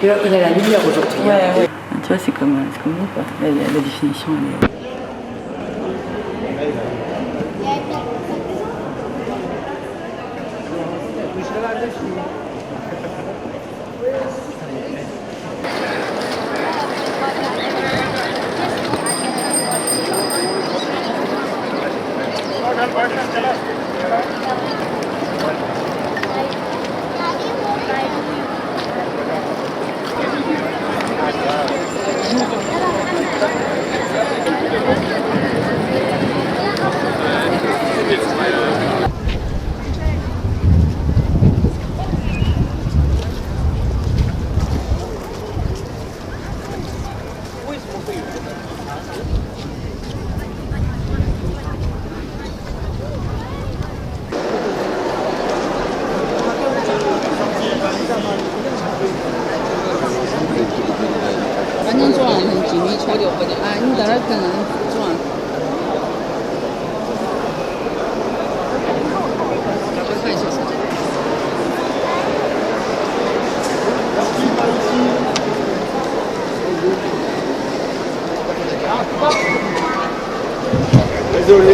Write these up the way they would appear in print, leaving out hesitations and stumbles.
Et on a la lumière aujourd'hui. Ouais, ouais. Tu vois, c'est comme nous, quoi. La définition, elle est... 완전 좋아,很紧密抽流或者啊，你等下可能좋아。看一下。Désolé。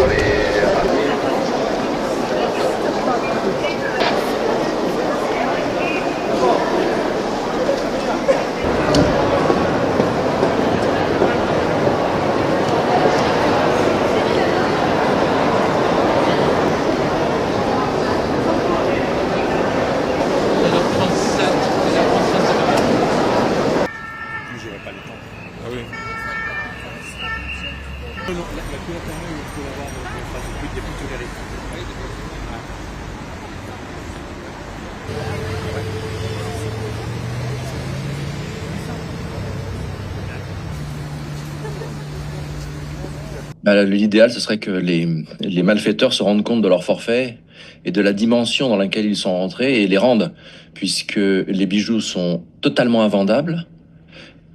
L'idéal, ce serait que les malfaiteurs se rendent compte de leur forfait et de la dimension dans laquelle ils sont rentrés et les rendent, puisque les bijoux sont totalement invendables.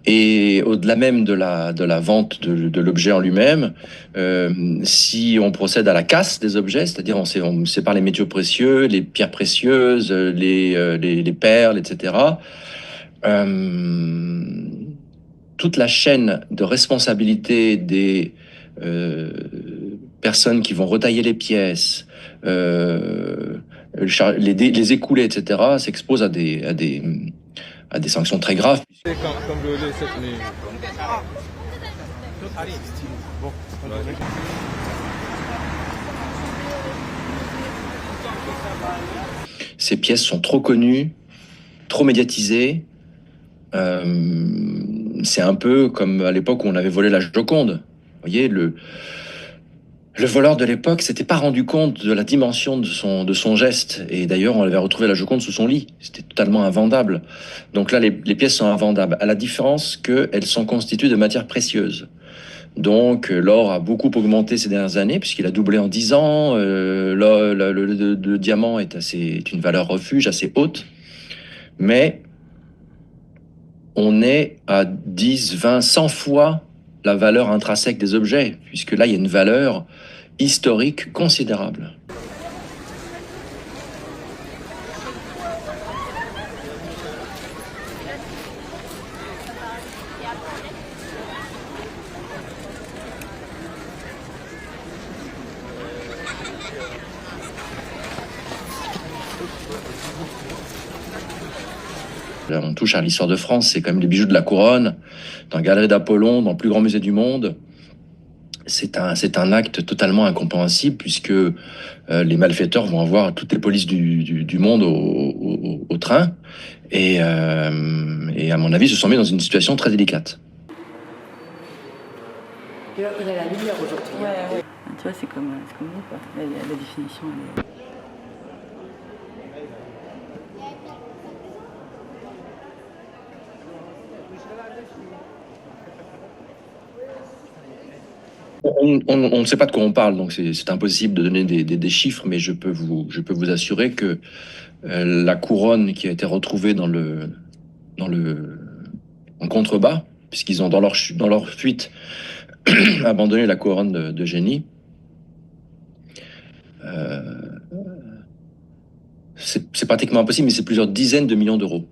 Et au-delà même de la vente de l'objet en lui-même, si on procède à la casse des objets, c'est-à-dire on sépare les métaux précieux, les pierres précieuses, les perles, etc., toute la chaîne de responsabilité des personnes qui vont retailler les pièces, les écouler, etc., s'expose à des sanctions très graves. Ces pièces sont trop connues, trop médiatisées. C'est un peu comme à l'époque où on avait volé la Joconde. Vous voyez, le voleur de l'époque s'était pas rendu compte de la dimension de son geste. Et d'ailleurs, on avait retrouvé la Joconde sous son lit. C'était totalement invendable. Donc là, les pièces sont invendables, à la différence qu'elles sont constituées de matières précieuses. Donc l'or a beaucoup augmenté ces dernières années, puisqu'il a doublé en 10 ans. Le diamant est une valeur refuge assez haute. Mais on est à 10, 20, 100 fois la valeur intrinsèque des objets, puisque là, il y a une valeur historique considérable. Là, on touche à l'histoire de France, c'est quand même les bijoux de la couronne, dans la galerie d'Apollon, dans le plus grand musée du monde. C'est un acte totalement incompréhensible, puisque les malfaiteurs vont avoir toutes les polices du monde au train. Et à mon avis, se sont mis dans une situation très délicate. Et on a la lumière aujourd'hui. Ouais, ouais. Tu vois, c'est comme nous, quoi. La définition, elle est... On ne sait pas de quoi on parle, donc c'est impossible de donner des chiffres, mais je peux vous assurer que la couronne qui a été retrouvée en contrebas, puisqu'ils ont dans leur fuite abandonné la couronne de génie, c'est pratiquement impossible, mais c'est plusieurs dizaines de millions d'euros,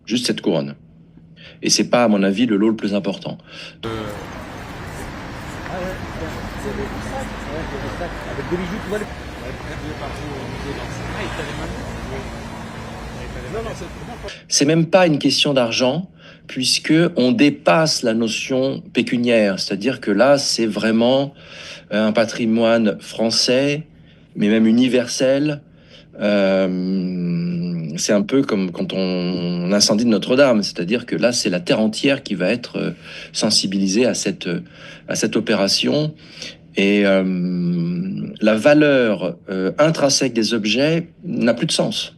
juste cette couronne. Et c'est pas, à mon avis, le lot le plus important. C'est même pas une question d'argent, puisque on dépasse la notion pécuniaire. C'est-à-dire que là, c'est vraiment un patrimoine français, mais même universel. C'est un peu comme quand on incendie de Notre-Dame, c'est-à-dire que là, c'est la terre entière qui va être sensibilisée à cette opération. Et la valeur intrinsèque des objets n'a plus de sens.